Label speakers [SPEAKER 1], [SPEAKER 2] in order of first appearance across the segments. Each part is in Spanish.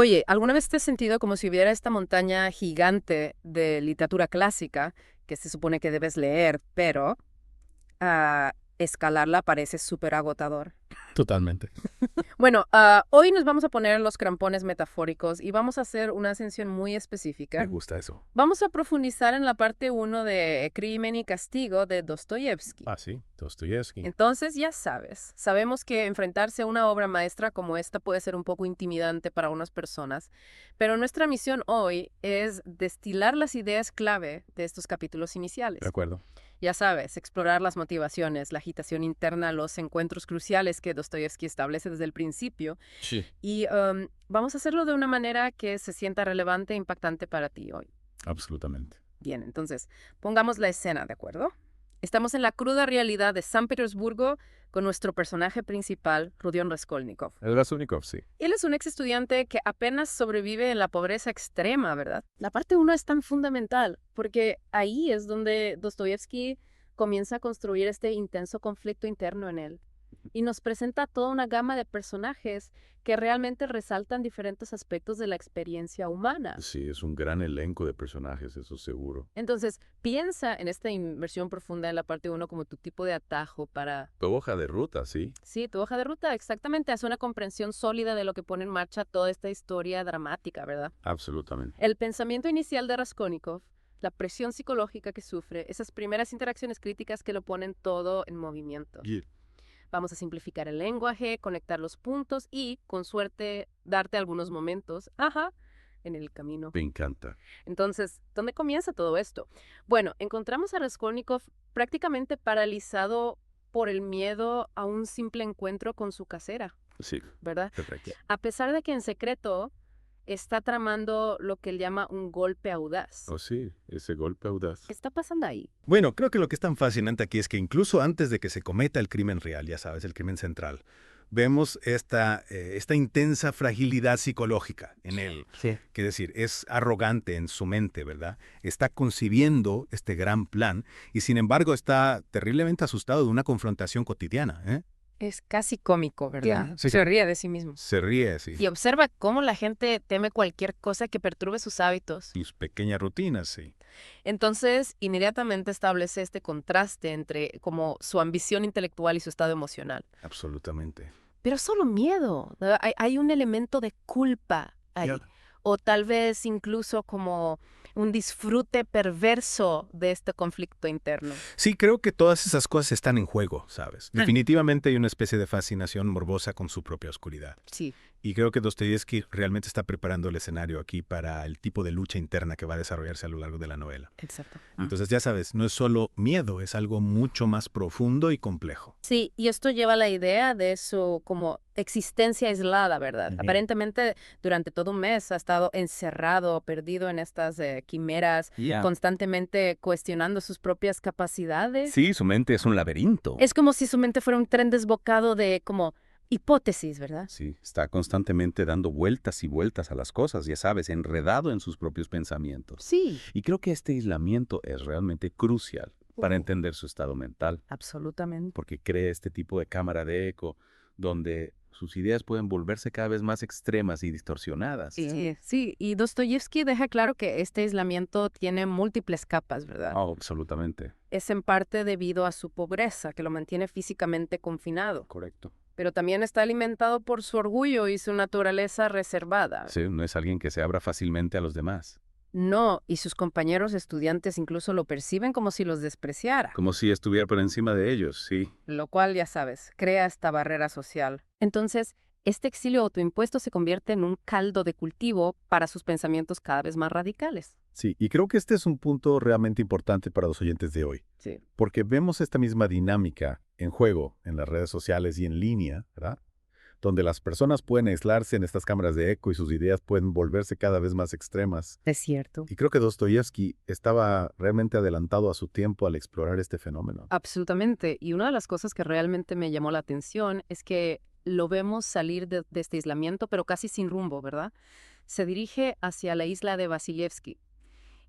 [SPEAKER 1] Oye, ¿alguna vez te has sentido como si hubiera esta montaña gigante de literatura clásica que se supone que debes leer, pero escalarla parece súper agotador?
[SPEAKER 2] Totalmente.
[SPEAKER 1] Bueno, hoy nos vamos a poner los crampones metafóricos y vamos a hacer una ascensión muy
[SPEAKER 2] Me
[SPEAKER 1] específica.
[SPEAKER 2] gusta eso.
[SPEAKER 1] Vamos a profundizar en la parte uno de Crimen y Castigo de Dostoyevsky.
[SPEAKER 2] Ah, sí, Dostoyevsky.
[SPEAKER 1] Entonces, ya sabes, sabemos que enfrentarse a una obra maestra como esta puede ser un poco intimidante para unas personas, pero nuestra misión hoy es destilar las ideas clave de estos capítulos
[SPEAKER 2] De
[SPEAKER 1] iniciales.
[SPEAKER 2] acuerdo.
[SPEAKER 1] Ya sabes, explorar las motivaciones, la agitación interna, los encuentros cruciales que Dostoyevsky establece desde el principio,
[SPEAKER 2] Sí.
[SPEAKER 1] y vamos a hacerlo de una manera que se sienta relevante e impactante para ti hoy.
[SPEAKER 2] Absolutamente.
[SPEAKER 1] Bien, entonces, pongamos la escena, ¿de acuerdo? Estamos en la cruda realidad de San Petersburgo con nuestro personaje principal, Rudion Raskolnikov.
[SPEAKER 2] El Raskolnikov, sí.
[SPEAKER 1] Él es un ex estudiante que apenas sobrevive en la pobreza extrema, ¿verdad? La parte uno es tan fundamental, porque ahí es donde Dostoyevsky comienza a construir este intenso conflicto interno en él. Y nos presenta toda una gama de personajes que realmente resaltan diferentes aspectos de la experiencia humana.
[SPEAKER 2] Sí, es un gran elenco de personajes, eso seguro.
[SPEAKER 1] Entonces, piensa en esta inversión profunda en la parte uno como tu tipo de atajo para...
[SPEAKER 2] Tu hoja de ruta, sí.
[SPEAKER 1] Sí, tu hoja de ruta, exactamente. Hace una comprensión sólida de lo que pone en marcha toda esta historia dramática, ¿verdad?
[SPEAKER 2] Absolutamente.
[SPEAKER 1] El pensamiento inicial de Raskolnikov, la presión psicológica que sufre, esas primeras interacciones críticas que lo ponen todo en movimiento.
[SPEAKER 2] Yeah.
[SPEAKER 1] Vamos a simplificar el lenguaje, conectar los puntos y, con suerte, darte algunos momentos, en el camino.
[SPEAKER 2] Me encanta.
[SPEAKER 1] Entonces, ¿dónde comienza todo esto? Bueno, encontramos a Raskolnikov prácticamente paralizado por el miedo a un simple encuentro con su casera,
[SPEAKER 2] Sí,
[SPEAKER 1] ¿verdad?
[SPEAKER 2] correcto.
[SPEAKER 1] A pesar de que en secreto está tramando lo que él llama un golpe audaz.
[SPEAKER 2] Oh, sí, ese golpe audaz.
[SPEAKER 1] ¿Qué está pasando ahí?
[SPEAKER 3] Bueno, creo que lo que es tan fascinante aquí es que incluso antes de que se cometa el crimen real, ya sabes, el crimen central, vemos esta intensa fragilidad psicológica en él.
[SPEAKER 4] Sí.
[SPEAKER 3] Que decir, es arrogante en su mente, ¿verdad? Está concibiendo este gran plan y sin embargo está terriblemente asustado de una confrontación cotidiana, ¿eh?
[SPEAKER 1] Es casi cómico, ¿verdad?
[SPEAKER 3] Sí.
[SPEAKER 1] Se ríe de sí mismo.
[SPEAKER 3] Se ríe así.
[SPEAKER 1] Y observa cómo la gente teme cualquier cosa que perturbe sus hábitos.
[SPEAKER 3] Sus pequeñas rutinas, sí.
[SPEAKER 1] Entonces, inmediatamente establece este contraste entre como su ambición intelectual y su estado emocional.
[SPEAKER 3] Absolutamente.
[SPEAKER 1] Pero solo miedo. Hay un elemento de culpa ahí.
[SPEAKER 3] Ya.
[SPEAKER 1] O tal vez incluso como un disfrute perverso de este conflicto interno.
[SPEAKER 3] Sí, creo que todas esas cosas están en juego, ¿sabes? Definitivamente hay una especie de fascinación morbosa con su propia oscuridad.
[SPEAKER 1] Sí.
[SPEAKER 3] Y creo que Dostoyevsky realmente está preparando el escenario aquí para el tipo de lucha interna que va a desarrollarse a lo largo de la novela.
[SPEAKER 1] Exacto.
[SPEAKER 3] Entonces, ya sabes, no es solo miedo, es algo mucho más profundo y complejo.
[SPEAKER 1] Sí, y esto lleva a la idea de su como existencia aislada, ¿verdad?
[SPEAKER 4] Ujú.
[SPEAKER 1] Aparentemente durante todo un mes ha estado encerrado, perdido en estas quimeras,
[SPEAKER 4] Ya.
[SPEAKER 1] constantemente cuestionando sus propias capacidades.
[SPEAKER 4] Sí, su mente es un laberinto.
[SPEAKER 1] Es como si su mente fuera un tren desbocado de como hipótesis, ¿verdad?
[SPEAKER 2] Sí, está constantemente dando vueltas y vueltas a las cosas, ya sabes, enredado en sus propios pensamientos.
[SPEAKER 1] Sí,
[SPEAKER 2] Y creo que este aislamiento es realmente crucial para entender su estado mental,
[SPEAKER 1] absolutamente.
[SPEAKER 2] porque crea este tipo de cámara de eco donde sus ideas pueden volverse cada vez más extremas y distorsionadas.
[SPEAKER 1] Sí, y Dostoyevsky deja claro que este aislamiento tiene múltiples capas, ¿verdad?
[SPEAKER 2] Oh, absolutamente,
[SPEAKER 1] Es en parte debido a su pobreza, que lo mantiene físicamente confinado,
[SPEAKER 2] correcto.
[SPEAKER 1] pero también está alimentado por su orgullo y su naturaleza reservada.
[SPEAKER 2] Sí, no es alguien que se abra fácilmente a los demás,
[SPEAKER 1] No, y sus compañeros estudiantes incluso lo perciben como si los despreciara,
[SPEAKER 2] como si estuviera por encima de ellos, sí.
[SPEAKER 1] lo cual, ya sabes, crea esta barrera social. Entonces, este exilio autoimpuesto se convierte en un caldo de cultivo para sus pensamientos cada vez más radicales.
[SPEAKER 3] Sí, y creo que este es un punto realmente importante para los oyentes de hoy,
[SPEAKER 1] Sí.
[SPEAKER 3] porque vemos esta misma dinámica en juego en las redes sociales y en línea, ¿verdad? Donde las personas pueden aislarse en estas cámaras de eco y sus ideas pueden volverse cada vez más extremas.
[SPEAKER 1] Es cierto.
[SPEAKER 3] Y creo que Dostoyevsky estaba realmente adelantado a su tiempo al explorar este fenómeno.
[SPEAKER 1] Absolutamente. Y una de las cosas que realmente me llamó la atención es que lo vemos salir de este aislamiento, pero casi sin rumbo, ¿verdad? Se dirige hacia la isla de Vasilievsky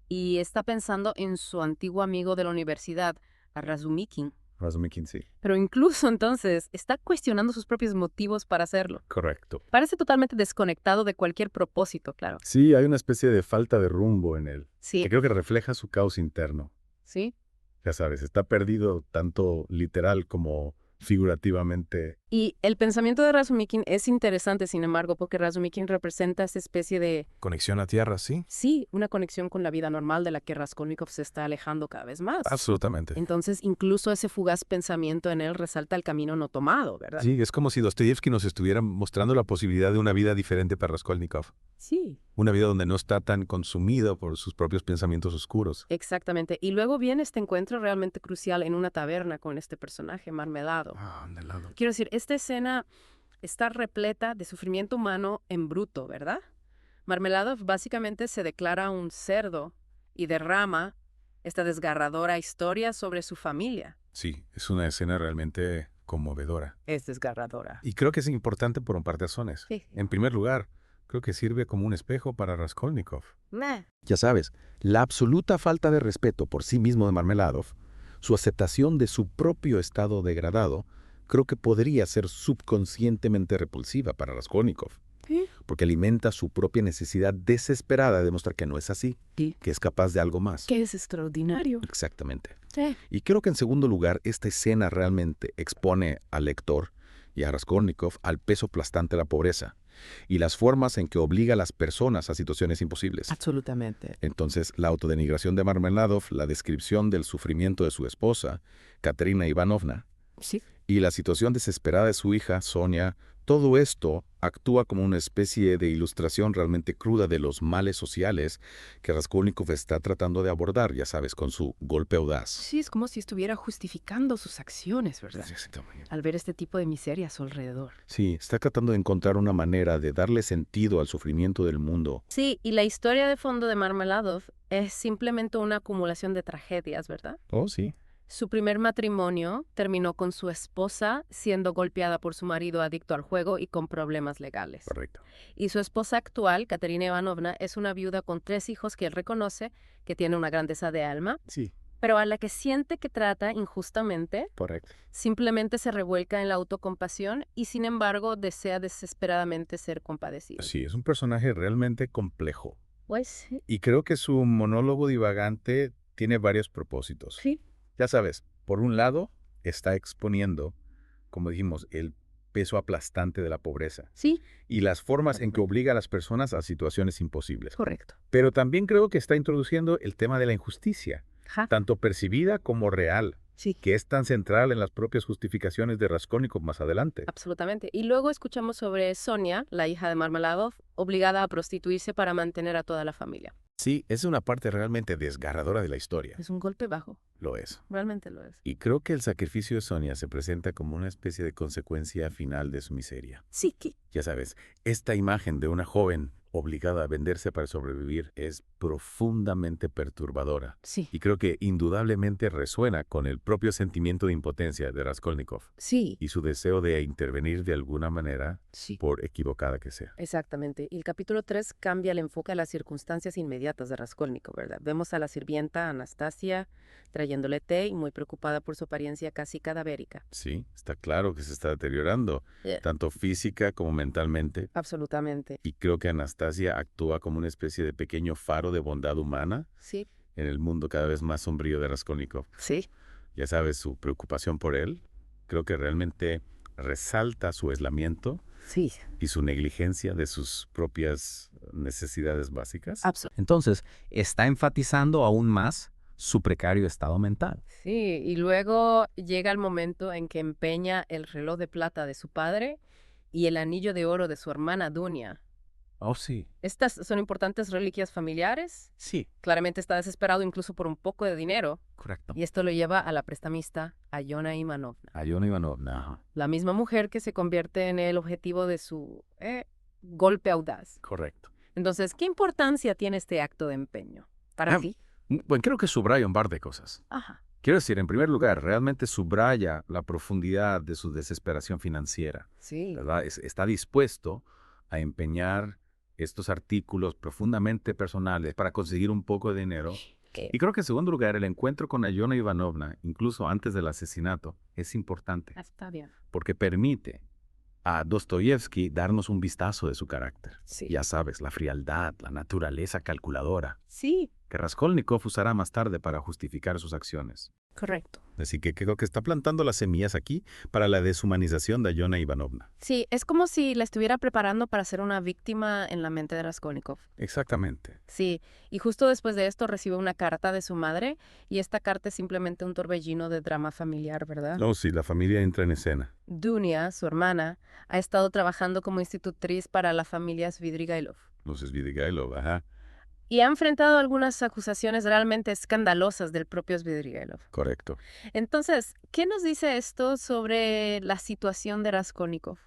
[SPEAKER 1] y está pensando en su antiguo amigo de la universidad, a Razumikin.
[SPEAKER 3] Razumikin sí.
[SPEAKER 1] Pero incluso entonces está cuestionando sus propios motivos para hacerlo.
[SPEAKER 3] Correcto.
[SPEAKER 1] Parece totalmente desconectado de cualquier propósito, claro.
[SPEAKER 3] Sí, hay una especie de falta de rumbo en él,
[SPEAKER 1] Sí,
[SPEAKER 3] que creo que refleja su caos interno.
[SPEAKER 1] sí.
[SPEAKER 3] Ya sabes, está perdido tanto literal como figurativamente.
[SPEAKER 1] Y el pensamiento de Razumikin es interesante, sin embargo, porque Razumikin representa esa especie de,
[SPEAKER 4] Conexión a tierra, sí.
[SPEAKER 1] sí, una conexión con la vida normal de la que Raskolnikov se está alejando cada vez más.
[SPEAKER 4] Absolutamente.
[SPEAKER 1] Entonces, incluso ese fugaz pensamiento en él resalta el camino no tomado, ¿verdad?
[SPEAKER 4] Sí, es como si Dostoyevsky nos estuviera mostrando la posibilidad de una vida diferente para Raskolnikov.
[SPEAKER 1] Sí.
[SPEAKER 4] Una vida donde no está tan consumido por sus propios pensamientos oscuros.
[SPEAKER 1] Exactamente. Y luego viene este encuentro realmente crucial en una taberna con este personaje, Marmelado.
[SPEAKER 4] De lado.
[SPEAKER 1] Quiero decir, esta escena está repleta de sufrimiento humano en bruto, ¿verdad? Marmelado básicamente se declara un cerdo y derrama esta desgarradora historia sobre su familia.
[SPEAKER 4] Sí, es una escena realmente conmovedora.
[SPEAKER 1] Es desgarradora.
[SPEAKER 4] Y creo que es importante por un par de razones.
[SPEAKER 1] Sí.
[SPEAKER 4] En primer lugar, creo que sirve como un espejo para Raskolnikov.
[SPEAKER 1] Meh.
[SPEAKER 5] Ya sabes, la absoluta falta de respeto por sí mismo de Marmeladov, su aceptación de su propio estado degradado, creo que podría ser subconscientemente repulsiva para Raskolnikov,
[SPEAKER 1] ¿Sí?
[SPEAKER 5] porque alimenta su propia necesidad desesperada de demostrar que no es así,
[SPEAKER 1] Sí.
[SPEAKER 5] que es capaz de algo más.
[SPEAKER 1] Que es extraordinario.
[SPEAKER 5] Exactamente.
[SPEAKER 1] Sí.
[SPEAKER 5] Y creo que en segundo lugar, esta escena realmente expone al lector y a Raskolnikov al peso aplastante de la pobreza y las formas en que obliga a las personas a situaciones imposibles.
[SPEAKER 1] Absolutamente.
[SPEAKER 5] Entonces, la autodenigración de Marmeladov, la descripción del sufrimiento de su esposa, Katerina Ivanovna,
[SPEAKER 1] Sí.
[SPEAKER 5] y la situación desesperada de su hija, Sonia, todo esto actúa como una especie de ilustración realmente cruda de los males sociales que Raskolnikov está tratando de abordar, ya sabes, con su golpe audaz.
[SPEAKER 1] Sí, es como si estuviera justificando sus acciones, ¿verdad? Al ver este tipo de miseria a su alrededor.
[SPEAKER 5] Sí, está tratando de encontrar una manera de darle sentido al sufrimiento del mundo.
[SPEAKER 1] Sí, y la historia de fondo de Marmeladov es simplemente una acumulación de tragedias, ¿verdad?
[SPEAKER 5] Oh, sí.
[SPEAKER 1] Su primer matrimonio terminó con su esposa siendo golpeada por su marido adicto al juego y con problemas legales.
[SPEAKER 5] Correcto.
[SPEAKER 1] Y su esposa actual, Katerina Ivanovna, es una viuda con 3 hijos que él reconoce que tiene una grandeza de alma,
[SPEAKER 5] Sí,
[SPEAKER 1] pero a la que siente que trata injustamente,
[SPEAKER 5] correcto.
[SPEAKER 1] simplemente se revuelca en la autocompasión y sin embargo desea desesperadamente ser compadecido.
[SPEAKER 3] Sí, es un personaje realmente complejo.
[SPEAKER 1] Pues sí.
[SPEAKER 3] Y creo que su monólogo divagante tiene varios propósitos.
[SPEAKER 1] Sí.
[SPEAKER 3] Ya sabes, por un lado, está exponiendo, como dijimos, el peso aplastante de la pobreza
[SPEAKER 1] Sí,
[SPEAKER 3] y las formas en que obliga a las personas a situaciones imposibles.
[SPEAKER 1] correcto.
[SPEAKER 3] Pero también creo que está introduciendo el tema de la injusticia,
[SPEAKER 1] Ja.
[SPEAKER 3] tanto percibida como real,
[SPEAKER 1] Sí.
[SPEAKER 3] que es tan central en las propias justificaciones de Raskolnikov más adelante.
[SPEAKER 1] Absolutamente. Y luego escuchamos sobre Sonia, la hija de Marmeladov, obligada a prostituirse para mantener a toda la familia.
[SPEAKER 3] Sí, es una parte realmente desgarradora de la historia.
[SPEAKER 1] Es un golpe bajo,
[SPEAKER 3] Lo es.
[SPEAKER 1] realmente lo es.
[SPEAKER 3] Y creo que el sacrificio de Sonia se presenta como una especie de consecuencia final de su miseria.
[SPEAKER 1] Sí, que
[SPEAKER 3] Ya sabes, esta imagen de una joven obligada a venderse para sobrevivir es profundamente perturbadora.
[SPEAKER 1] sí.
[SPEAKER 3] Y creo que indudablemente resuena con el propio sentimiento de impotencia de Raskolnikov
[SPEAKER 1] Sí,
[SPEAKER 3] y su deseo de intervenir de alguna manera,
[SPEAKER 1] sí.
[SPEAKER 3] por equivocada que sea.
[SPEAKER 1] Exactamente. Y el capítulo 3 cambia el enfoque a las circunstancias inmediatas de Raskolnikov, ¿verdad? Vemos a la sirvienta Anastasia trayéndole té y muy preocupada por su apariencia casi cadavérica.
[SPEAKER 3] Sí, está claro que se está deteriorando,
[SPEAKER 1] Yeah.
[SPEAKER 3] tanto física como mentalmente.
[SPEAKER 1] Absolutamente.
[SPEAKER 3] Y creo que Anastasia actúa como una especie de pequeño faro de bondad humana
[SPEAKER 1] Sí,
[SPEAKER 3] en el mundo cada vez más sombrío de Raskolnikov.
[SPEAKER 1] sí.
[SPEAKER 3] Ya sabes, su preocupación por él, creo que realmente resalta su aislamiento
[SPEAKER 1] Sí,
[SPEAKER 3] y su negligencia de sus propias necesidades básicas.
[SPEAKER 6] Entonces, está enfatizando aún más su precario estado mental.
[SPEAKER 1] Sí, y luego llega el momento en que empeña el reloj de plata de su padre y el anillo de oro de su hermana Dunia.
[SPEAKER 4] Oh, sí.
[SPEAKER 1] Estas son importantes reliquias familiares.
[SPEAKER 4] Sí,
[SPEAKER 1] Claramente está desesperado incluso por un poco de dinero.
[SPEAKER 4] correcto.
[SPEAKER 1] Y esto lo lleva a la prestamista Ayona Ivanovna,
[SPEAKER 4] Ayona Ivanovna.
[SPEAKER 1] la misma mujer que se convierte en el objetivo de su golpe audaz.
[SPEAKER 4] Correcto.
[SPEAKER 1] Entonces, ¿qué importancia tiene este acto de empeño para ti?
[SPEAKER 4] Bueno, creo que subraya un par de cosas.
[SPEAKER 1] Ajá.
[SPEAKER 4] Quiero decir, en primer lugar, realmente subraya la profundidad de su desesperación financiera,
[SPEAKER 1] Sí.
[SPEAKER 4] ¿verdad? Está dispuesto a empeñar estos artículos profundamente personales para conseguir un poco de dinero Y creo que en segundo lugar, el encuentro con Alyona Ivanovna, incluso antes del asesinato, es importante
[SPEAKER 1] Está bien.
[SPEAKER 4] porque permite a Dostoyevsky darnos un vistazo de su carácter.
[SPEAKER 1] Sí.
[SPEAKER 4] Ya sabes, la frialdad, la naturaleza calculadora,
[SPEAKER 1] Sí,
[SPEAKER 4] que Raskolnikov usará más tarde para justificar sus acciones.
[SPEAKER 1] correcto.
[SPEAKER 3] Así que creo que está plantando las semillas aquí para la deshumanización de Alyona Ivanovna.
[SPEAKER 1] Sí, es como si la estuviera preparando para ser una víctima en la mente de Raskolnikov.
[SPEAKER 3] Exactamente.
[SPEAKER 1] Sí, y justo después de esto recibe una carta de su madre, y esta carta es simplemente un torbellino de drama familiar, ¿verdad?
[SPEAKER 3] Oh, sí, la familia entra en escena.
[SPEAKER 1] Dunia, su hermana, ha estado trabajando como institutriz para la familia Svidrigailov
[SPEAKER 3] Los Svidrigailov, ajá,
[SPEAKER 1] y ha enfrentado algunas acusaciones realmente escandalosas del propio Svidrigailov.
[SPEAKER 3] correcto.
[SPEAKER 1] Entonces, ¿qué nos dice esto sobre la situación de Raskolnikov?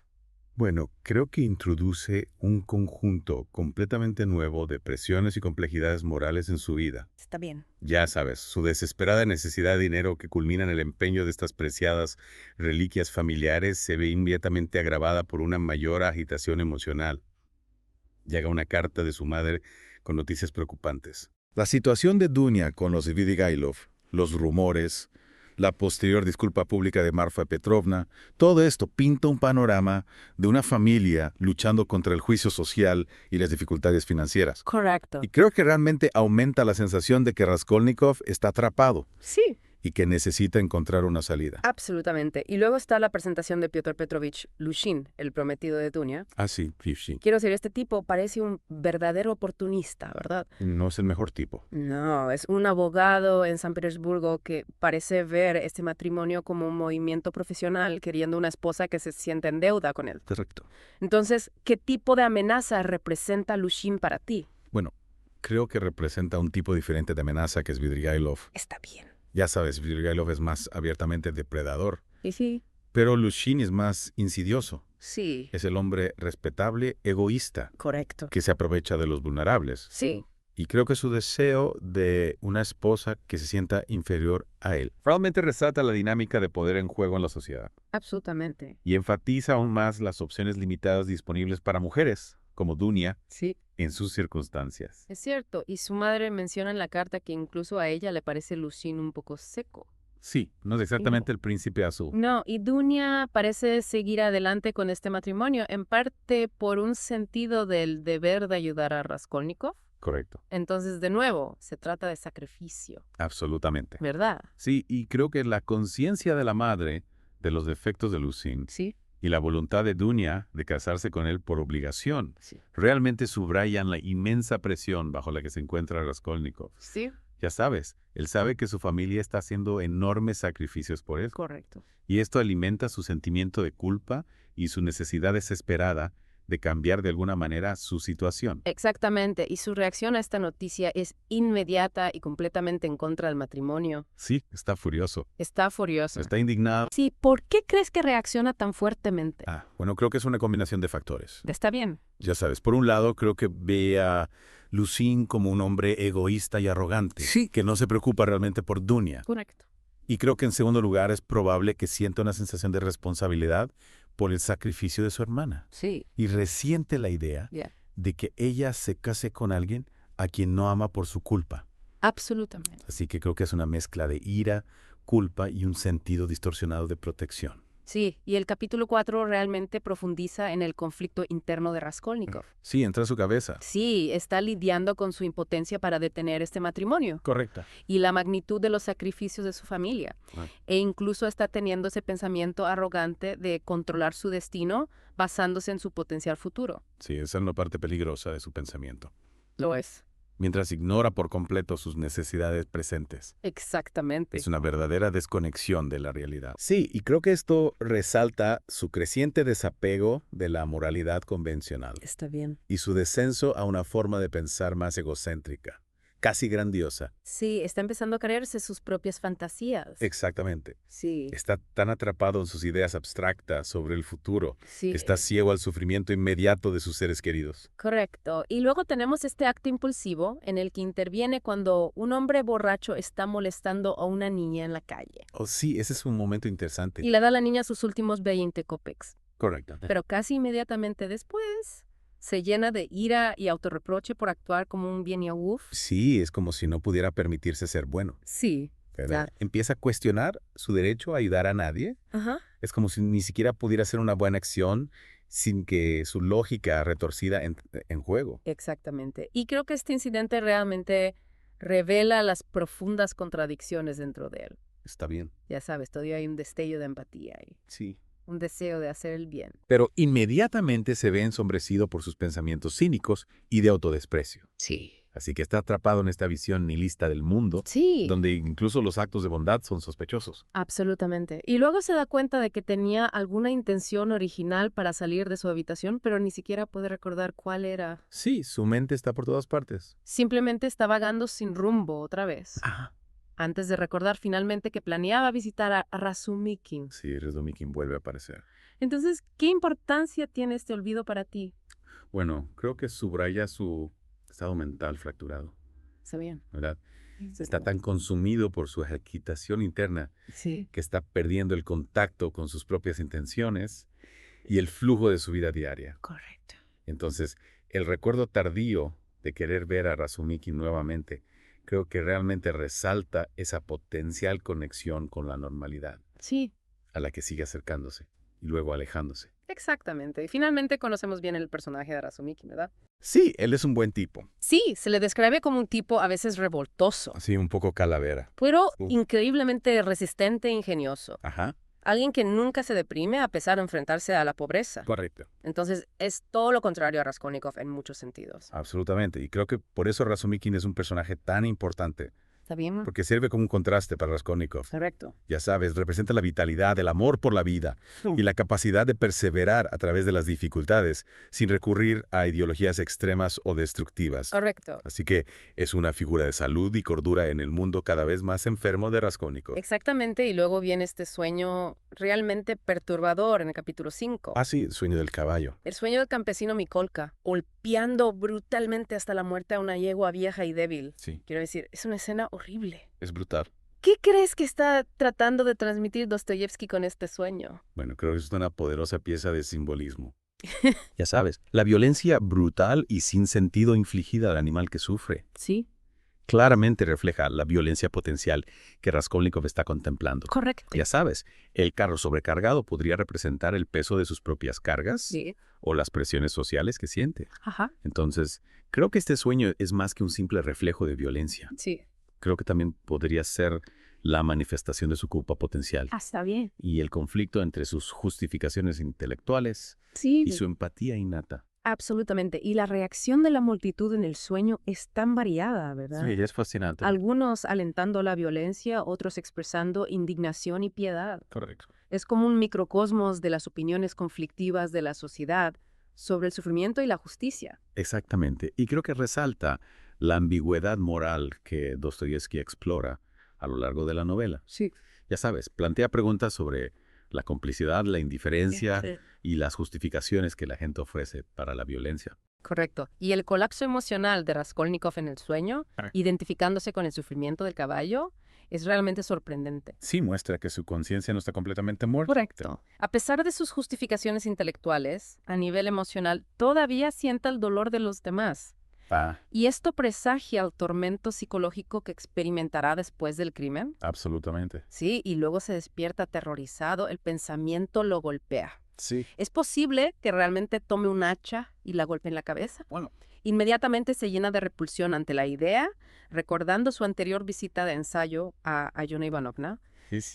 [SPEAKER 3] Bueno, creo que introduce un conjunto completamente nuevo de presiones y complejidades morales en su vida.
[SPEAKER 1] Está bien.
[SPEAKER 3] Ya sabes, su desesperada necesidad de dinero que culmina en el empeño de estas preciadas reliquias familiares se ve inmediatamente agravada por una mayor agitación emocional. Llega una carta de su madre con noticias preocupantes. La situación de Dunia con los Svidrigailov, los rumores, la posterior disculpa pública de Marfa Petrovna, todo esto pinta un panorama de una familia luchando contra el juicio social y las dificultades financieras.
[SPEAKER 1] Correcto.
[SPEAKER 3] Y creo que realmente aumenta la sensación de que Raskolnikov está atrapado
[SPEAKER 1] Sí,
[SPEAKER 3] y que necesita encontrar una salida.
[SPEAKER 1] absolutamente. Y luego está la presentación de Piotr Petrovich Lushin, el prometido de Dunia.
[SPEAKER 3] Ah, sí, sí.
[SPEAKER 1] Quiero decir, este tipo parece un verdadero oportunista, ¿verdad?
[SPEAKER 3] No es el mejor tipo.
[SPEAKER 1] No, es un abogado en San Petersburgo que parece ver este matrimonio como un movimiento profesional, queriendo una esposa que se sienta en deuda con él.
[SPEAKER 3] Correcto.
[SPEAKER 1] Entonces, ¿qué tipo de amenaza representa Lushin para ti?
[SPEAKER 3] Bueno, creo que representa un tipo diferente de amenaza que es Svidrigailov.
[SPEAKER 1] Está bien.
[SPEAKER 3] Ya sabes, Svidrigailov es más abiertamente depredador,
[SPEAKER 1] ¿Y sí?
[SPEAKER 3] pero Lushin es más insidioso.
[SPEAKER 1] Sí.
[SPEAKER 3] Es el hombre respetable, egoísta,
[SPEAKER 1] Correcto.
[SPEAKER 3] que se aprovecha de los vulnerables.
[SPEAKER 1] Sí.
[SPEAKER 3] Y creo que su deseo de una esposa que se sienta inferior a él.
[SPEAKER 4] Realmente resalta la dinámica de poder en juego en la sociedad
[SPEAKER 1] Absolutamente.
[SPEAKER 4] y enfatiza aún más las opciones limitadas disponibles para mujeres, como Dunia,
[SPEAKER 1] Sí.
[SPEAKER 4] en sus circunstancias.
[SPEAKER 1] Es cierto. Y su madre menciona en la carta que incluso a ella le parece Lushin un poco seco.
[SPEAKER 4] Sí, no es exactamente el príncipe azul.
[SPEAKER 1] No, y Dunia parece seguir adelante con este matrimonio, en parte por un sentido del deber de ayudar a Raskolnikov.
[SPEAKER 4] Correcto.
[SPEAKER 1] Entonces, de nuevo, se trata de sacrificio,
[SPEAKER 4] Absolutamente.
[SPEAKER 1] ¿verdad?
[SPEAKER 4] Sí, y creo que la conciencia de la madre de los defectos de Lucin
[SPEAKER 1] Sí.
[SPEAKER 4] y la voluntad de Dunia de casarse con él por obligación
[SPEAKER 1] Sí.
[SPEAKER 4] realmente subrayan la inmensa presión bajo la que se encuentra Raskolnikov.
[SPEAKER 1] Sí.
[SPEAKER 4] Ya sabes, él sabe que su familia está haciendo enormes sacrificios por él.
[SPEAKER 1] Correcto.
[SPEAKER 4] Y esto alimenta su sentimiento de culpa y su necesidad desesperada de cambiar de alguna manera su situación.
[SPEAKER 1] Exactamente. Y su reacción a esta noticia es inmediata y completamente en contra del matrimonio.
[SPEAKER 4] Sí, está furioso,
[SPEAKER 1] Está furioso.
[SPEAKER 4] está indignado.
[SPEAKER 1] Sí, ¿por qué crees que reacciona tan fuertemente?
[SPEAKER 3] Bueno, creo que es una combinación de factores.
[SPEAKER 1] Está bien.
[SPEAKER 3] Ya sabes, por un lado, creo que ve a Lushin como un hombre egoísta y arrogante,
[SPEAKER 1] Sí.
[SPEAKER 3] que no se preocupa realmente por Dunia.
[SPEAKER 1] Correcto.
[SPEAKER 3] Y creo que en segundo lugar es probable que sienta una sensación de responsabilidad por el sacrificio de su hermana.
[SPEAKER 1] Sí.
[SPEAKER 3] Y resiente la idea
[SPEAKER 1] Ya.
[SPEAKER 3] de que ella se case con alguien a quien no ama por su culpa.
[SPEAKER 1] Absolutamente.
[SPEAKER 3] Así que creo que es una mezcla de ira, culpa y un sentido distorsionado de protección.
[SPEAKER 1] Sí, y el capítulo 4 realmente profundiza en el conflicto interno de Raskolnikov.
[SPEAKER 3] Sí, entra a su cabeza.
[SPEAKER 1] Sí, está lidiando con su impotencia para detener este matrimonio
[SPEAKER 3] Correcta.
[SPEAKER 1] y la magnitud de los sacrificios de su familia.
[SPEAKER 3] Ah.
[SPEAKER 1] E incluso está teniendo ese pensamiento arrogante de controlar su destino basándose en su potencial futuro.
[SPEAKER 3] Sí, esa es la parte peligrosa de su pensamiento.
[SPEAKER 1] Lo es.
[SPEAKER 3] Mientras ignora por completo sus necesidades presentes.
[SPEAKER 1] Exactamente.
[SPEAKER 3] Es una verdadera desconexión de la realidad. Sí, y creo que esto resalta su creciente desapego de la moralidad convencional
[SPEAKER 1] Está bien.
[SPEAKER 3] y su descenso a una forma de pensar más egocéntrica, casi grandiosa.
[SPEAKER 1] Sí, está empezando a creerse sus propias fantasías.
[SPEAKER 3] Exactamente.
[SPEAKER 1] Sí,
[SPEAKER 3] Está tan atrapado en sus ideas abstractas sobre el futuro.
[SPEAKER 1] sí.
[SPEAKER 3] Está ciego al sufrimiento inmediato de sus seres queridos.
[SPEAKER 1] Correcto. Y luego tenemos este acto impulsivo en el que interviene cuando un hombre borracho está molestando a una niña en la calle.
[SPEAKER 3] Oh, sí, ese es un momento interesante.
[SPEAKER 1] Y le da a la niña sus últimos 20 copex.
[SPEAKER 3] Correcto.
[SPEAKER 1] Pero casi inmediatamente después Se llena de ira y autorreproche por actuar como un Bieniawuf.
[SPEAKER 3] Sí, es como si no pudiera permitirse ser bueno,
[SPEAKER 1] Sí.
[SPEAKER 3] ¿verdad?
[SPEAKER 1] Ya.
[SPEAKER 3] Empieza a cuestionar su derecho a ayudar a nadie.
[SPEAKER 1] Ajá.
[SPEAKER 3] Es como si ni siquiera pudiera hacer una buena acción sin que su lógica retorcida en juego.
[SPEAKER 1] Exactamente. Y creo que este incidente realmente revela las profundas contradicciones dentro de él.
[SPEAKER 3] Está bien.
[SPEAKER 1] Ya sabes, todavía hay un destello de empatía y
[SPEAKER 3] Sí.
[SPEAKER 1] un deseo de hacer el bien.
[SPEAKER 4] Pero inmediatamente se ve ensombrecido por sus pensamientos cínicos y de autodesprecio.
[SPEAKER 1] Sí.
[SPEAKER 4] Así que está atrapado en esta visión nihilista del mundo,
[SPEAKER 1] Sí.
[SPEAKER 4] donde incluso los actos de bondad son sospechosos.
[SPEAKER 1] Absolutamente. Y luego se da cuenta de que tenía alguna intención original para salir de su habitación, pero ni siquiera puede recordar cuál era.
[SPEAKER 4] Sí, su mente está por todas partes.
[SPEAKER 1] Simplemente está vagando sin rumbo otra vez,
[SPEAKER 4] Ajá.
[SPEAKER 1] antes de recordar finalmente que planeaba visitar a Razumikin.
[SPEAKER 4] Sí, Razumikin vuelve a aparecer.
[SPEAKER 1] Entonces, ¿qué importancia tiene este olvido para ti?
[SPEAKER 4] Bueno, creo que subraya su estado mental fracturado,
[SPEAKER 1] ¿Está bien?
[SPEAKER 4] ¿verdad? Está tan consumido por su agitación interna
[SPEAKER 1] Sí.
[SPEAKER 4] que está perdiendo el contacto con sus propias intenciones y el flujo de su vida diaria.
[SPEAKER 1] Correcto.
[SPEAKER 4] Entonces, el recuerdo tardío de querer ver a Razumikin nuevamente, creo que realmente resalta esa potencial conexión con la normalidad,
[SPEAKER 1] Sí,
[SPEAKER 4] a la que sigue acercándose y luego alejándose.
[SPEAKER 1] exactamente. Y finalmente conocemos bien el personaje de Razumikin, ¿verdad?
[SPEAKER 3] Sí, él es un buen tipo.
[SPEAKER 1] Sí, se le describe como un tipo a veces revoltoso,
[SPEAKER 3] Así, un poco calavera.
[SPEAKER 1] pero
[SPEAKER 3] Uf.
[SPEAKER 1] increíblemente resistente e ingenioso.
[SPEAKER 3] Ajá.
[SPEAKER 1] Alguien que nunca se deprime a pesar de enfrentarse a la pobreza.
[SPEAKER 3] Correcto.
[SPEAKER 1] Entonces, es todo lo contrario a Raskolnikov en muchos sentidos.
[SPEAKER 3] Absolutamente. Y creo que por eso Razumikin es un personaje tan importante,
[SPEAKER 1] ¿Está bien?
[SPEAKER 3] porque sirve como un contraste para Raskolnikov.
[SPEAKER 1] Correcto.
[SPEAKER 3] Ya sabes, representa la vitalidad, el amor por la vida y la capacidad de perseverar a través de las dificultades sin recurrir a ideologías extremas o destructivas.
[SPEAKER 1] Correcto.
[SPEAKER 3] Así que es una figura de salud y cordura en el mundo cada vez más enfermo de Raskolnikov.
[SPEAKER 1] Exactamente, y luego viene este sueño realmente perturbador en el capítulo 5.
[SPEAKER 3] Ah, sí, el sueño del caballo.
[SPEAKER 1] El sueño del campesino Mikolka, golpeando brutalmente hasta la muerte a una yegua vieja y débil.
[SPEAKER 3] Sí,
[SPEAKER 1] Quiero decir, es una escena horrible.
[SPEAKER 3] es brutal.
[SPEAKER 1] ¿Qué crees que está tratando de transmitir Dostoyevsky con este sueño?
[SPEAKER 3] Bueno, creo que es una poderosa pieza de simbolismo.
[SPEAKER 4] Ya sabes, la violencia brutal y sin sentido infligida al animal que sufre
[SPEAKER 1] Sí,
[SPEAKER 4] claramente refleja la violencia potencial que Raskolnikov está contemplando.
[SPEAKER 1] correcto.
[SPEAKER 4] Ya sabes, el carro sobrecargado podría representar el peso de sus propias cargas
[SPEAKER 1] Sí,
[SPEAKER 4] o las presiones sociales que siente.
[SPEAKER 1] ajá,
[SPEAKER 4] Entonces, creo que este sueño es más que un simple reflejo de violencia.
[SPEAKER 1] sí.
[SPEAKER 4] Creo que también podría ser la manifestación de su culpa potencial
[SPEAKER 1] Ah, está bien.
[SPEAKER 4] y el conflicto entre sus justificaciones intelectuales
[SPEAKER 1] Sí,
[SPEAKER 4] y su empatía innata.
[SPEAKER 1] absolutamente. Y la reacción de la multitud en el sueño es tan variada, ¿verdad?
[SPEAKER 4] Sí, es fascinante.
[SPEAKER 1] Algunos alentando la violencia, otros expresando indignación y piedad.
[SPEAKER 4] Correcto.
[SPEAKER 1] Es como un microcosmos de las opiniones conflictivas de la sociedad sobre el sufrimiento y la justicia.
[SPEAKER 4] Exactamente. Y creo que resalta la ambigüedad moral que Dostoyevsky explora a lo largo de la novela.
[SPEAKER 1] Sí.
[SPEAKER 4] Ya sabes, plantea preguntas sobre la complicidad, la indiferencia y las justificaciones que la gente ofrece para la violencia.
[SPEAKER 1] Correcto. Y el colapso emocional de Raskolnikov en el sueño, identificándose con el sufrimiento del caballo, es realmente sorprendente.
[SPEAKER 3] Sí, muestra que su conciencia no está completamente muerta.
[SPEAKER 1] Correcto. A pesar de sus justificaciones intelectuales, a nivel emocional, todavía siente el dolor de los demás.
[SPEAKER 3] Ah,
[SPEAKER 1] Y esto presagia el tormento psicológico que experimentará después del crimen.
[SPEAKER 3] absolutamente.
[SPEAKER 1] Sí, y luego se despierta aterrorizado, el pensamiento lo golpea.
[SPEAKER 3] Sí.
[SPEAKER 1] ¿Es posible que realmente tome un hacha y la golpee en la cabeza?
[SPEAKER 3] Bueno.
[SPEAKER 1] Inmediatamente se llena de repulsión ante la idea, recordando su anterior visita de ensayo a Ayona Ivanovna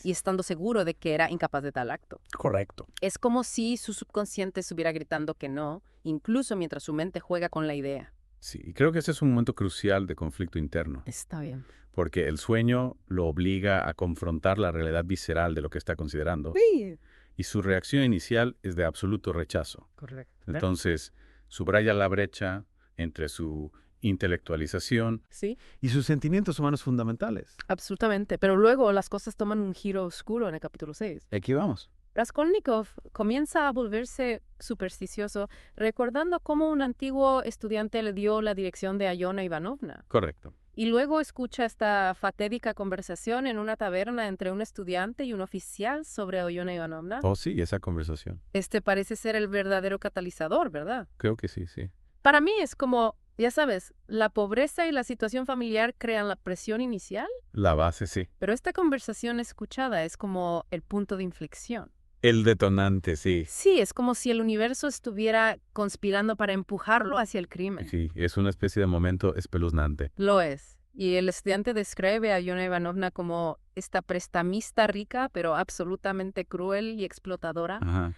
[SPEAKER 1] y estando seguro de que era incapaz de tal acto.
[SPEAKER 3] Correcto.
[SPEAKER 1] Es como si su subconsciente estuviera gritando que no, incluso mientras su mente juega con la idea.
[SPEAKER 3] Sí, y creo que ese es un momento crucial de conflicto interno,
[SPEAKER 1] Está bien.
[SPEAKER 3] porque el sueño lo obliga a confrontar la realidad visceral de lo que está considerando,
[SPEAKER 1] Sí.
[SPEAKER 3] y su reacción inicial es de absoluto rechazo.
[SPEAKER 1] Correcto.
[SPEAKER 3] Entonces, subraya la brecha entre su intelectualización
[SPEAKER 1] Sí,
[SPEAKER 4] Y sus sentimientos humanos fundamentales.
[SPEAKER 1] absolutamente. Pero luego las cosas toman un giro oscuro en el capítulo 6.
[SPEAKER 4] Aquí vamos.
[SPEAKER 1] Raskolnikov comienza a volverse supersticioso, recordando cómo un antiguo estudiante le dio la dirección de Ayona Ivanovna.
[SPEAKER 3] Correcto.
[SPEAKER 1] Y luego escucha esta fatídica conversación en una taberna entre un estudiante y un oficial sobre Ayona Ivanovna.
[SPEAKER 3] Oh, sí, esa conversación.
[SPEAKER 1] Este parece ser el verdadero catalizador, ¿verdad?
[SPEAKER 3] Creo que sí, sí.
[SPEAKER 1] Para mí es como, ya sabes, la pobreza y la situación familiar crean la presión inicial,
[SPEAKER 4] La base, sí.
[SPEAKER 1] pero esta conversación escuchada es como el punto de inflexión.
[SPEAKER 4] El detonante, sí.
[SPEAKER 1] Sí, es como si el universo estuviera conspirando para empujarlo hacia el crimen.
[SPEAKER 4] Sí, es una especie de momento espeluznante.
[SPEAKER 1] Lo es. Y el estudiante describe a Yona Ivanovna como esta prestamista rica, pero absolutamente cruel y explotadora,
[SPEAKER 4] Ajá.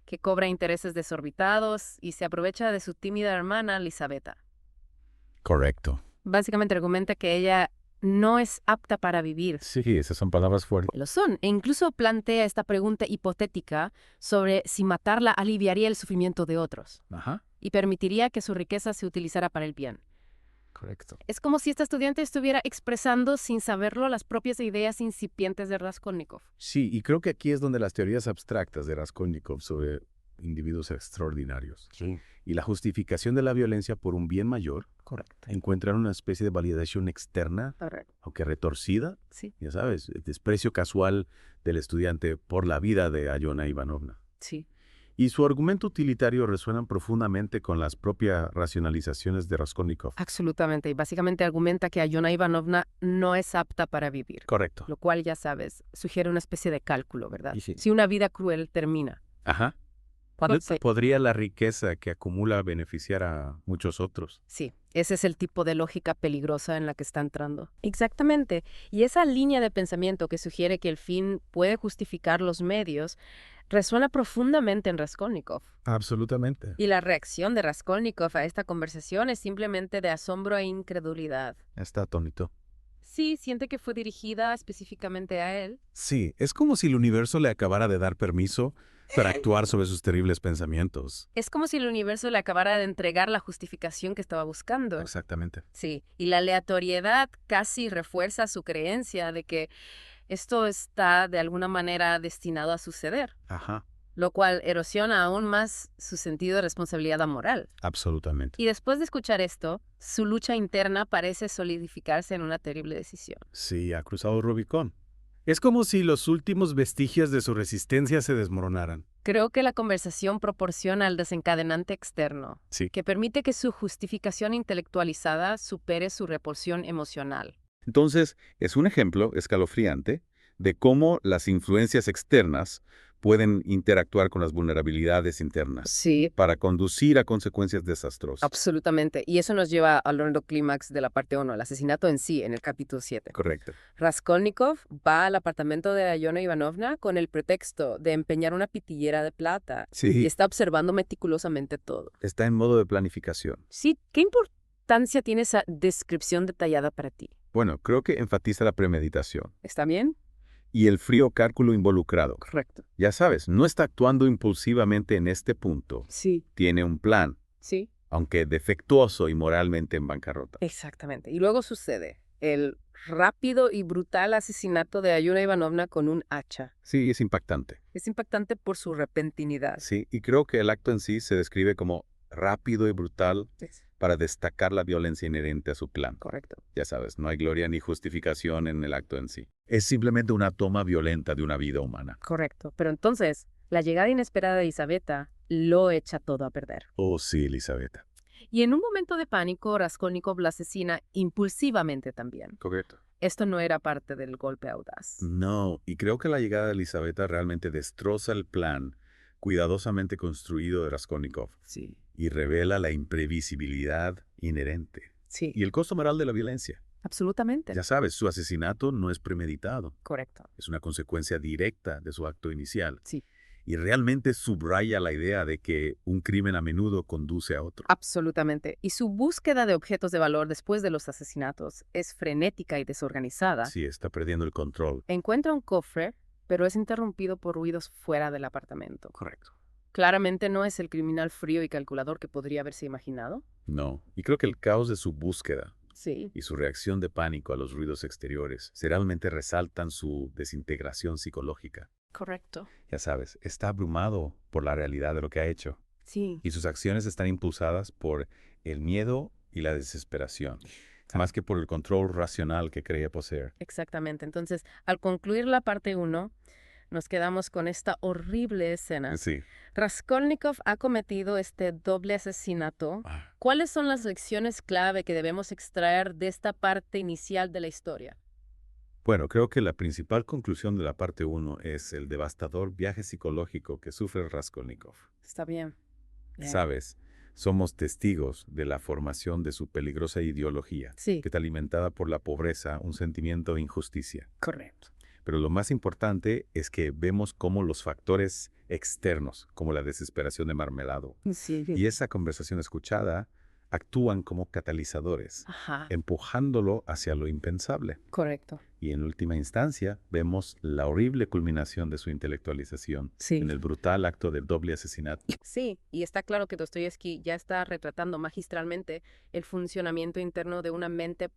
[SPEAKER 1] que cobra intereses desorbitados y se aprovecha de su tímida hermana, Lisabeta.
[SPEAKER 4] Correcto.
[SPEAKER 1] Básicamente argumenta que ella no es apta para vivir.
[SPEAKER 4] Sí, esas son palabras fuertes.
[SPEAKER 1] Lo son, e incluso plantea esta pregunta hipotética sobre si matarla aliviaría el sufrimiento de otros
[SPEAKER 4] Ajá.
[SPEAKER 1] y permitiría que su riqueza se utilizara para el bien.
[SPEAKER 4] Correcto.
[SPEAKER 1] Es como si esta estudiante estuviera expresando sin saberlo las propias ideas incipientes de Raskolnikov.
[SPEAKER 3] Sí, y creo que aquí es donde las teorías abstractas de Raskolnikov sobre individuos extraordinarios y la justificación de la violencia por un bien mayor
[SPEAKER 1] Correcto.
[SPEAKER 3] encuentran una especie de validación externa,
[SPEAKER 1] Correcto.
[SPEAKER 3] aunque retorcida,
[SPEAKER 1] Sí,
[SPEAKER 3] ya sabes, el desprecio casual del estudiante por la vida de Ayona Ivanovna.
[SPEAKER 1] sí.
[SPEAKER 3] Y su argumento utilitario resuenan profundamente con las propias racionalizaciones de Raskolnikov.
[SPEAKER 1] Absolutamente. Y básicamente argumenta que Ayona Ivanovna no es apta para vivir.
[SPEAKER 3] Correcto.
[SPEAKER 1] Lo cual, ya sabes, sugiere una especie de cálculo, ¿verdad?
[SPEAKER 3] Y sí.
[SPEAKER 1] Si una vida cruel termina.
[SPEAKER 3] Ajá. ¿Podría la riqueza que acumula beneficiar a muchos otros?
[SPEAKER 1] Sí, ese es el tipo de lógica peligrosa en la que está entrando. Exactamente. Y esa línea de pensamiento que sugiere que el fin puede justificar los medios resuena profundamente en Raskolnikov.
[SPEAKER 3] Absolutamente.
[SPEAKER 1] Y la reacción de Raskolnikov a esta conversación es simplemente de asombro e incredulidad.
[SPEAKER 3] Está atónito.
[SPEAKER 1] Sí, siente que fue dirigida específicamente a él.
[SPEAKER 3] Sí, es como si el universo le acabara de dar permiso para actuar sobre sus terribles pensamientos.
[SPEAKER 1] Es como si el universo le acabara de entregar la justificación que estaba buscando.
[SPEAKER 3] Exactamente.
[SPEAKER 1] Sí, y la aleatoriedad casi refuerza su creencia de que esto está de alguna manera destinado a suceder,
[SPEAKER 3] Ajá.
[SPEAKER 1] lo cual erosiona aún más su sentido de responsabilidad moral.
[SPEAKER 3] Absolutamente.
[SPEAKER 1] Y después de escuchar esto, su lucha interna parece solidificarse en una terrible decisión.
[SPEAKER 3] Sí, ha cruzado Rubicón. Es como si los últimos vestigios de su resistencia se desmoronaran.
[SPEAKER 1] Creo que la conversación proporciona el desencadenante externo,
[SPEAKER 3] Sí.
[SPEAKER 1] que permite que su justificación intelectualizada supere su repulsión emocional.
[SPEAKER 3] Entonces, es un ejemplo escalofriante de cómo las influencias externas pueden interactuar con las vulnerabilidades internas
[SPEAKER 1] Sí,
[SPEAKER 3] para conducir a consecuencias desastrosas.
[SPEAKER 1] absolutamente. Y eso nos lleva al horrendo clímax de la parte 1, el asesinato en sí, en el capítulo 7.
[SPEAKER 3] Correcto.
[SPEAKER 1] Raskolnikov va al apartamento de Ayona Ivanovna con el pretexto de empeñar una pitillera de plata y
[SPEAKER 3] Sí,
[SPEAKER 1] está observando meticulosamente todo.
[SPEAKER 3] está en modo de planificación.
[SPEAKER 1] Sí, ¿qué importancia tiene esa descripción detallada para ti?
[SPEAKER 3] Bueno, creo que enfatiza la premeditación
[SPEAKER 1] ¿Está bien?
[SPEAKER 3] y el frío cálculo involucrado.
[SPEAKER 1] Correcto.
[SPEAKER 3] Ya sabes, no está actuando impulsivamente en este punto.
[SPEAKER 1] Sí,
[SPEAKER 3] Tiene un plan,
[SPEAKER 1] sí.
[SPEAKER 3] aunque defectuoso y moralmente en bancarrota.
[SPEAKER 1] Exactamente. Y luego sucede el rápido y brutal asesinato de Ayona Ivanovna con un hacha.
[SPEAKER 3] Sí, es impactante.
[SPEAKER 1] Es impactante por su repentinidad.
[SPEAKER 3] Sí, y creo que el acto en sí se describe como rápido y brutal
[SPEAKER 1] Es
[SPEAKER 3] para destacar la violencia inherente a su plan.
[SPEAKER 1] correcto.
[SPEAKER 3] Ya sabes, no hay gloria ni justificación en el acto en sí. Es simplemente una toma violenta de una vida humana.
[SPEAKER 1] Correcto. Pero entonces, la llegada inesperada de Isabeta lo echa todo a perder.
[SPEAKER 3] Oh, sí, Elizabeth.
[SPEAKER 1] Y en un momento de pánico, Raskolnikov la asesina impulsivamente también.
[SPEAKER 3] Correcto.
[SPEAKER 1] Esto no era parte del golpe audaz.
[SPEAKER 3] No, y creo que la llegada de Elizabeth realmente destroza el plan cuidadosamente construido de Raskolnikov
[SPEAKER 1] Sí.
[SPEAKER 3] y revela la imprevisibilidad inherente
[SPEAKER 1] Sí,
[SPEAKER 3] y el costo moral de la violencia.
[SPEAKER 1] absolutamente.
[SPEAKER 3] Ya sabes, su asesinato no es premeditado,
[SPEAKER 1] Correcto.
[SPEAKER 3] es una consecuencia directa de su acto inicial.
[SPEAKER 1] Sí.
[SPEAKER 3] Y realmente subraya la idea de que un crimen a menudo conduce a otro.
[SPEAKER 1] Absolutamente. Y su búsqueda de objetos de valor después de los asesinatos es frenética y desorganizada.
[SPEAKER 3] Sí, está perdiendo el control.
[SPEAKER 1] Encuentra un cofre, pero es interrumpido por ruidos fuera del apartamento.
[SPEAKER 3] Correcto.
[SPEAKER 1] Claramente no es el criminal frío y calculador que podría haberse imaginado.
[SPEAKER 3] No, y creo que el caos de su búsqueda
[SPEAKER 1] Sí.
[SPEAKER 3] y su reacción de pánico a los ruidos exteriores realmente resaltan su desintegración psicológica.
[SPEAKER 1] Correcto.
[SPEAKER 3] Ya sabes, está abrumado por la realidad de lo que ha hecho
[SPEAKER 1] Sí.
[SPEAKER 3] y sus acciones están impulsadas por el miedo y la desesperación, más que por el control racional que creía poseer.
[SPEAKER 1] Exactamente. Entonces, al concluir la parte 1, Nos quedamos con esta horrible escena.
[SPEAKER 3] Sí.
[SPEAKER 1] Raskolnikov ha cometido este doble asesinato. ¿Cuáles son las lecciones clave que debemos extraer de esta parte inicial de la historia?
[SPEAKER 3] Bueno, creo que la principal conclusión de la parte 1 es el devastador viaje psicológico que sufre Raskolnikov.
[SPEAKER 1] Está bien. Bien.
[SPEAKER 3] Sabes, somos testigos de la formación de su peligrosa ideología,
[SPEAKER 1] Sí,
[SPEAKER 3] que está alimentada por la pobreza, un sentimiento de injusticia.
[SPEAKER 1] correcto.
[SPEAKER 3] Pero lo más importante es que vemos cómo los factores externos, como la desesperación de Marmelado,
[SPEAKER 1] Sí.
[SPEAKER 3] y esa conversación escuchada, actúan como catalizadores,
[SPEAKER 1] Ajá,
[SPEAKER 3] empujándolo hacia lo impensable.
[SPEAKER 1] correcto.
[SPEAKER 3] Y en última instancia, vemos la horrible culminación de su intelectualización
[SPEAKER 1] Sí.
[SPEAKER 3] en el brutal acto del doble asesinato.
[SPEAKER 1] Sí, y está claro que Dostoyevsky ya está retratando magistralmente el funcionamiento interno de una mente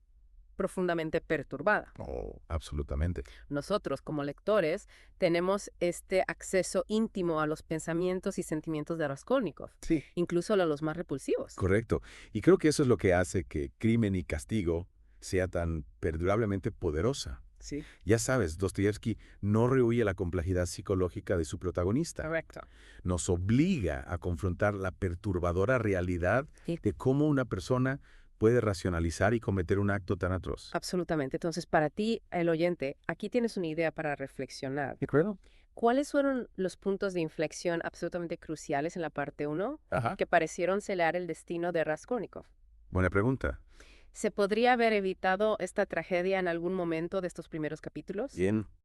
[SPEAKER 1] profundamente perturbada.
[SPEAKER 5] Oh, absolutamente.
[SPEAKER 1] Nosotros, como lectores, tenemos este acceso íntimo a los pensamientos y sentimientos de Raskolnikov,
[SPEAKER 5] Sí.
[SPEAKER 1] incluso a los más repulsivos.
[SPEAKER 5] Correcto. Y creo que eso es lo que hace que Crimen y Castigo sea tan perdurablemente poderosa.
[SPEAKER 1] Sí,
[SPEAKER 5] Ya sabes, Dostoyevsky no rehuye la complejidad psicológica de su protagonista.
[SPEAKER 1] correcto.
[SPEAKER 5] Nos obliga a confrontar la perturbadora realidad
[SPEAKER 1] Sí.
[SPEAKER 5] de cómo una persona puede racionalizar y cometer un acto tan atroz.
[SPEAKER 1] Absolutamente. Entonces, para ti, el oyente, aquí tienes una idea para reflexionar.
[SPEAKER 5] ¿De acuerdo?
[SPEAKER 1] ¿Cuáles fueron los puntos de inflexión absolutamente cruciales en la parte 1
[SPEAKER 5] Ajá.
[SPEAKER 1] que parecieron selar el destino de Raskolnikov?
[SPEAKER 3] Buena pregunta.
[SPEAKER 1] ¿Se podría haber evitado esta tragedia en algún momento de estos primeros capítulos?
[SPEAKER 3] Bien.